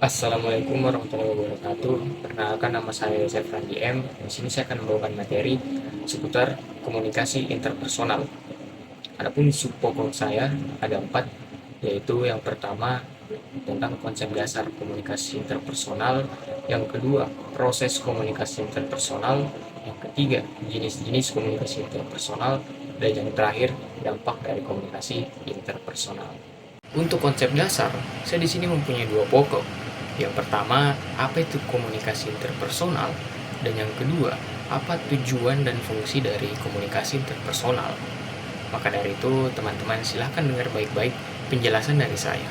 Assalamualaikum warahmatullahi wabarakatuh. Perkenalkan, nama saya Zefran DM. Di sini saya akan membawakan materi seputar komunikasi interpersonal. Adapun isu pokok saya ada empat, yaitu yang pertama tentang konsep dasar komunikasi interpersonal, yang kedua proses komunikasi interpersonal, yang ketiga jenis-jenis komunikasi interpersonal, dan yang terakhir dampak dari komunikasi interpersonal. Untuk konsep dasar, saya di sini mempunyai dua pokok. Yang pertama, apa itu komunikasi interpersonal? Dan yang kedua, apa tujuan dan fungsi dari komunikasi interpersonal? Maka dari itu, teman-teman silahkan dengar baik-baik penjelasan dari saya.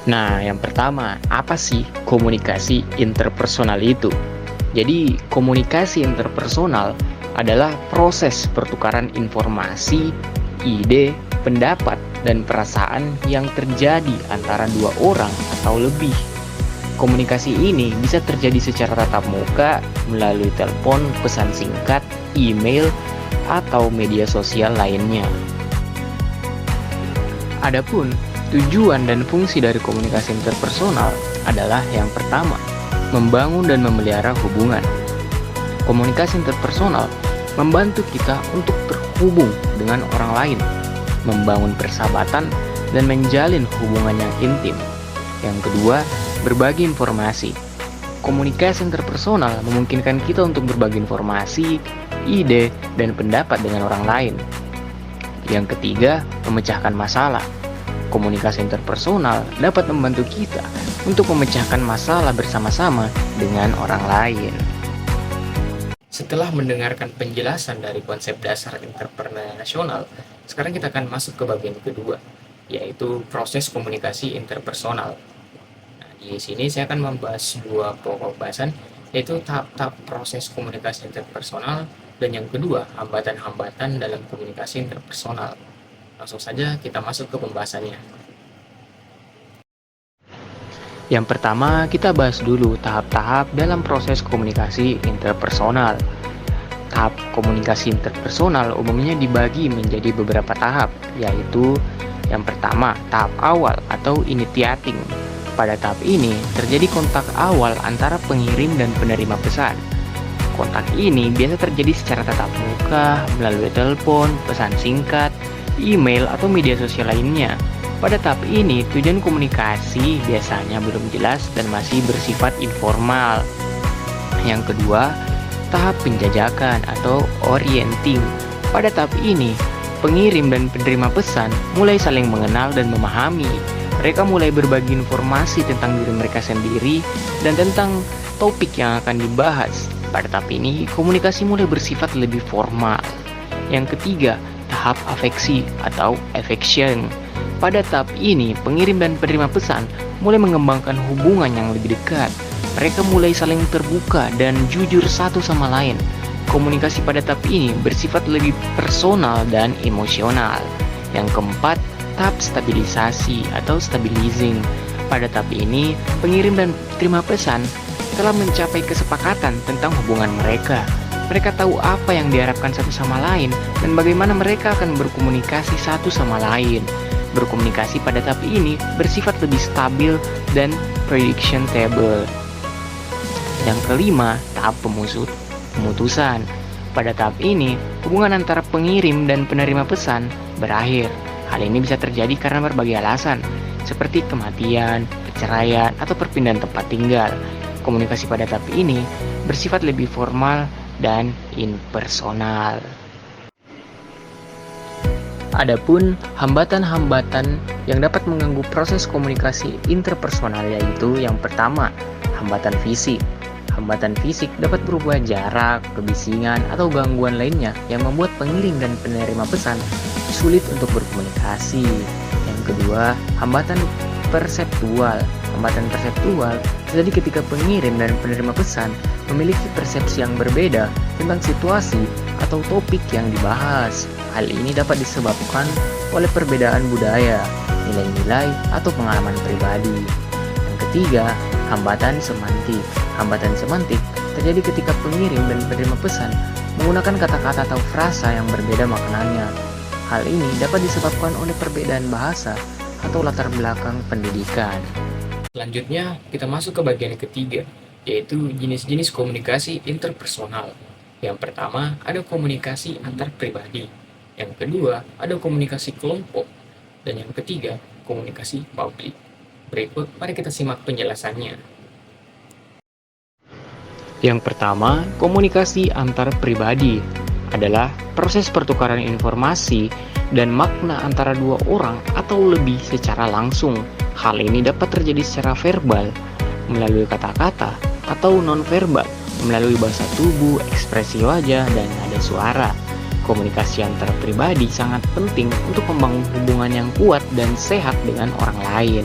Nah, yang pertama, apa sih komunikasi interpersonal itu? Jadi, komunikasi interpersonal adalah proses pertukaran informasi, ide, pendapat, dan perasaan yang terjadi antara dua orang atau lebih. Komunikasi ini bisa terjadi secara tatap muka, melalui telepon, pesan singkat, email, atau media sosial lainnya. Adapun tujuan dan fungsi dari komunikasi interpersonal adalah yang pertama, membangun dan memelihara hubungan. Komunikasi interpersonal membantu kita untuk terhubung dengan orang lain, membangun persahabatan, dan menjalin hubungan yang intim. Yang kedua, berbagi informasi. Komunikasi interpersonal memungkinkan kita untuk berbagi informasi, ide, dan pendapat dengan orang lain. Yang ketiga, memecahkan masalah. Komunikasi interpersonal dapat membantu kita untuk memecahkan masalah bersama-sama dengan orang lain. Setelah mendengarkan penjelasan dari konsep dasar interpersonal, sekarang kita akan masuk ke bagian kedua, yaitu proses komunikasi interpersonal. Nah, di sini saya akan membahas dua pokok bahasan, yaitu tahap-tahap proses komunikasi interpersonal, dan yang kedua, hambatan-hambatan dalam komunikasi interpersonal. Langsung saja kita masuk ke pembahasannya. Yang pertama, kita bahas dulu tahap-tahap dalam proses komunikasi interpersonal. Tahap komunikasi interpersonal umumnya dibagi menjadi beberapa tahap, yaitu yang pertama, tahap awal atau initiating. Pada tahap ini, terjadi kontak awal antara pengirim dan penerima pesan. Kontak ini biasa terjadi secara tatap muka, melalui telepon, pesan singkat, email, atau media sosial lainnya. Pada tahap ini, tujuan komunikasi biasanya belum jelas dan masih bersifat informal. Yang kedua, tahap penjajakan atau orienting. Pada tahap ini, pengirim dan penerima pesan mulai saling mengenal dan memahami. Mereka mulai berbagi informasi tentang diri mereka sendiri dan tentang topik yang akan dibahas. Pada tahap ini, komunikasi mulai bersifat lebih formal. Yang ketiga, tahap afeksi atau affection. Pada tahap ini, pengirim dan penerima pesan mulai mengembangkan hubungan yang lebih dekat. Mereka mulai saling terbuka dan jujur satu sama lain. Komunikasi pada tahap ini bersifat lebih personal dan emosional. Yang keempat, tahap stabilisasi atau stabilizing. Pada tahap ini, pengirim dan penerima pesan telah mencapai kesepakatan tentang hubungan mereka. Mereka tahu apa yang diharapkan satu sama lain dan bagaimana mereka akan berkomunikasi satu sama lain. Berkomunikasi pada tahap ini bersifat lebih stabil dan predictable. Yang kelima, tahap pemutusan. Pada tahap ini, hubungan antara pengirim dan penerima pesan berakhir. Hal ini bisa terjadi karena berbagai alasan, seperti kematian, perceraian, atau perpindahan tempat tinggal. Komunikasi pada tahap ini bersifat lebih formal dan impersonal. Adapun hambatan-hambatan yang dapat mengganggu proses komunikasi interpersonal yaitu yang pertama, hambatan fisik. Hambatan fisik dapat berupa jarak, kebisingan, atau gangguan lainnya yang membuat pengirim dan penerima pesan sulit untuk berkomunikasi. Yang kedua, hambatan perseptual. Hambatan perseptual terjadi ketika pengirim dan penerima pesan memiliki persepsi yang berbeda tentang situasi atau topik yang dibahas. Hal ini dapat disebabkan oleh perbedaan budaya, nilai-nilai, atau pengalaman pribadi. Yang ketiga, hambatan semantik. Hambatan semantik terjadi ketika pengirim dan penerima pesan menggunakan kata-kata atau frasa yang berbeda maknanya. Hal ini dapat disebabkan oleh perbedaan bahasa atau latar belakang pendidikan. Selanjutnya, kita masuk ke bagian ketiga, yaitu jenis-jenis komunikasi interpersonal. Yang pertama, ada komunikasi antar pribadi. Yang kedua, ada komunikasi kelompok. Dan yang ketiga, komunikasi publik. Berikut, mari kita simak penjelasannya. Yang pertama, komunikasi antar pribadi adalah proses pertukaran informasi dan makna antara dua orang atau lebih secara langsung. Hal ini dapat terjadi secara verbal, melalui kata-kata, atau non-verbal, melalui bahasa tubuh, ekspresi wajah, dan nada suara. Komunikasi antar pribadi sangat penting untuk membangun hubungan yang kuat dan sehat dengan orang lain.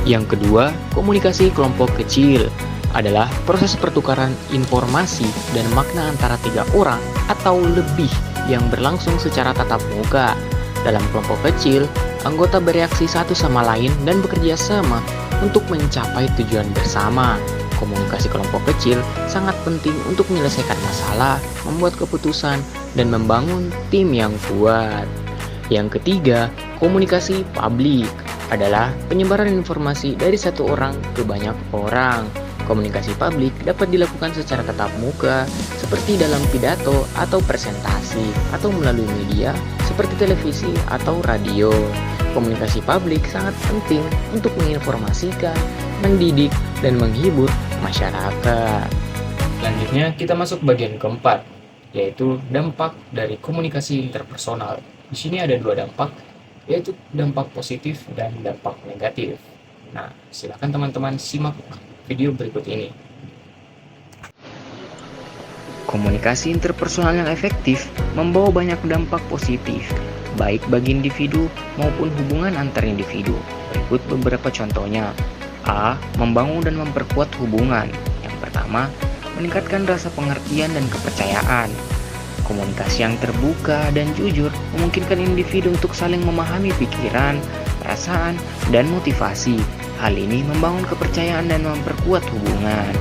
Yang kedua, komunikasi kelompok kecil adalah proses pertukaran informasi dan makna antara tiga orang atau lebih yang berlangsung secara tatap muka. Dalam kelompok kecil, anggota bereaksi satu sama lain dan bekerja sama untuk mencapai tujuan bersama. Komunikasi kelompok kecil sangat penting untuk menyelesaikan masalah, membuat keputusan, dan membangun tim yang kuat. Yang ketiga, komunikasi publik adalah penyebaran informasi dari satu orang ke banyak orang. Komunikasi publik dapat dilakukan secara tatap muka, seperti dalam pidato atau presentasi, atau melalui media seperti televisi atau radio. Komunikasi publik sangat penting untuk menginformasikan, mendidik, dan menghibur masyarakat. Selanjutnya, kita masuk bagian keempat, yaitu dampak dari komunikasi interpersonal. Di sini ada dua dampak, yaitu dampak positif dan dampak negatif. Nah, silakan teman-teman simak video berikut ini. Komunikasi interpersonal yang efektif membawa banyak dampak positif, baik bagi individu maupun hubungan antar individu. Berikut beberapa contohnya. A. Membangun dan memperkuat hubungan. Yang pertama, meningkatkan rasa pengertian dan kepercayaan. Komunikasi yang terbuka dan jujur memungkinkan individu untuk saling memahami pikiran, perasaan, dan motivasi. Hal ini membangun kepercayaan dan memperkuat hubungan.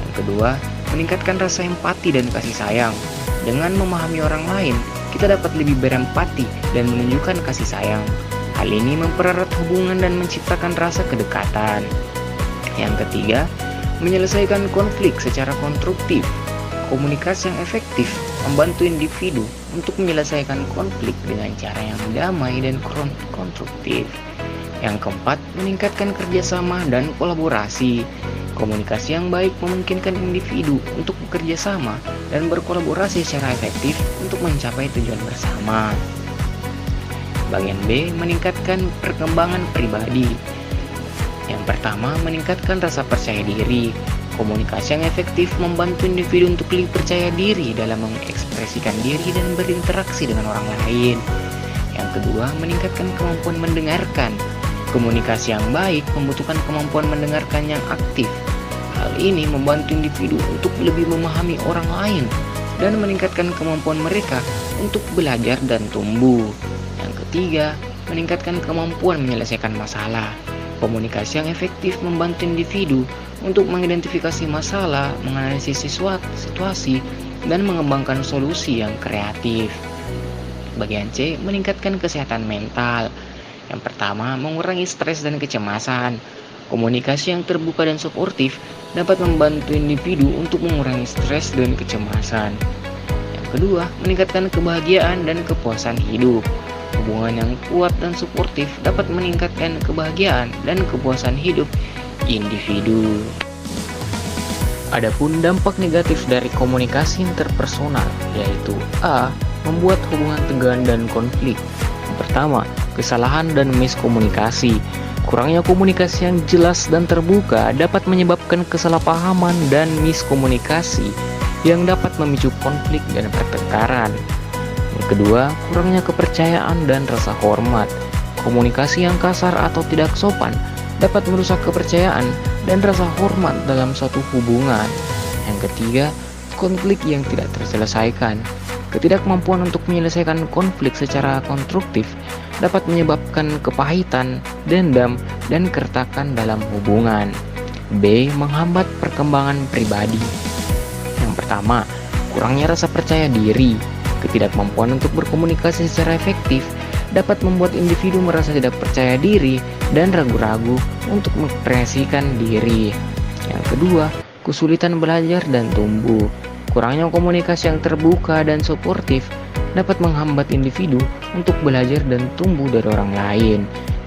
Yang kedua, meningkatkan rasa empati dan kasih sayang. Dengan memahami orang lain, kita dapat lebih berempati dan menunjukkan kasih sayang. Hal ini mempererat hubungan dan menciptakan rasa kedekatan. Yang ketiga, menyelesaikan konflik secara konstruktif. Komunikasi yang efektif membantu individu untuk menyelesaikan konflik dengan cara yang damai dan konstruktif. Yang keempat, meningkatkan kerjasama dan kolaborasi. Komunikasi yang baik memungkinkan individu untuk bekerja sama dan berkolaborasi secara efektif untuk mencapai tujuan bersama. Bagian B, meningkatkan perkembangan pribadi. Yang pertama, meningkatkan rasa percaya diri. Komunikasi yang efektif membantu individu untuk lebih percaya diri dalam mengekspresikan diri dan berinteraksi dengan orang lain. Yang kedua, meningkatkan kemampuan mendengarkan. Komunikasi yang baik membutuhkan kemampuan mendengarkan yang aktif. Hal ini membantu individu untuk lebih memahami orang lain dan meningkatkan kemampuan mereka untuk belajar dan tumbuh. Yang ketiga, meningkatkan kemampuan menyelesaikan masalah. Komunikasi yang efektif membantu individu untuk mengidentifikasi masalah, menganalisis situasi, dan mengembangkan solusi yang kreatif. Bagian C, meningkatkan kesehatan mental. Yang pertama, mengurangi stres dan kecemasan. Komunikasi yang terbuka dan suportif dapat membantu individu untuk mengurangi stres dan kecemasan. Yang kedua, meningkatkan kebahagiaan dan kepuasan hidup. Hubungan yang kuat dan suportif dapat meningkatkan kebahagiaan dan kepuasan hidup individu. Adapun dampak negatif dari komunikasi interpersonal, yaitu A. Membuat hubungan tegang dan konflik. Yang pertama, kesalahan dan miskomunikasi. Kurangnya komunikasi yang jelas dan terbuka dapat menyebabkan kesalahpahaman dan miskomunikasi yang dapat memicu konflik dan pertengkaran. Yang kedua, kurangnya kepercayaan dan rasa hormat. Komunikasi yang kasar atau tidak sopan dapat merusak kepercayaan dan rasa hormat dalam suatu hubungan. Yang ketiga, konflik yang tidak terselesaikan. Ketidakmampuan untuk menyelesaikan konflik secara konstruktif dapat menyebabkan kepahitan, dendam, dan keretakan dalam hubungan. B. Menghambat perkembangan pribadi. Yang pertama, kurangnya rasa percaya diri. Ketidakmampuan untuk berkomunikasi secara efektif dapat membuat individu merasa tidak percaya diri dan ragu-ragu untuk mengekspresikan diri. Yang kedua, kesulitan belajar dan tumbuh. Kurangnya komunikasi yang terbuka dan suportif dapat menghambat individu untuk belajar dan tumbuh dari orang lain.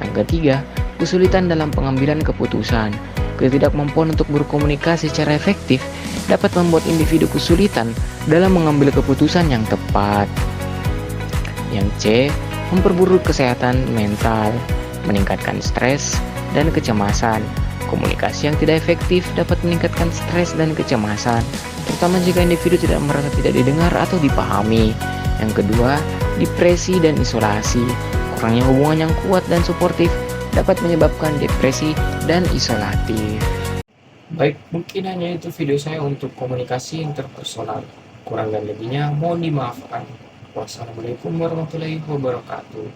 Yang ketiga, kesulitan dalam pengambilan keputusan. Ketidakmampuan untuk berkomunikasi secara efektif dapat membuat individu kesulitan dalam mengambil keputusan yang tepat. Yang C, memperburuk kesehatan mental, meningkatkan stres dan kecemasan. Komunikasi yang tidak efektif dapat meningkatkan stres dan kecemasan, terutama jika individu tidak merasa tidak didengar atau dipahami. Yang kedua, depresi dan isolasi. Kurangnya hubungan yang kuat dan suportif dapat menyebabkan depresi dan isolatif. Baik, mungkin hanya itu video saya untuk komunikasi interpersonal. Kurang dan lebihnya mohon dimaafkan. Wassalamualaikum warahmatullahi wabarakatuh.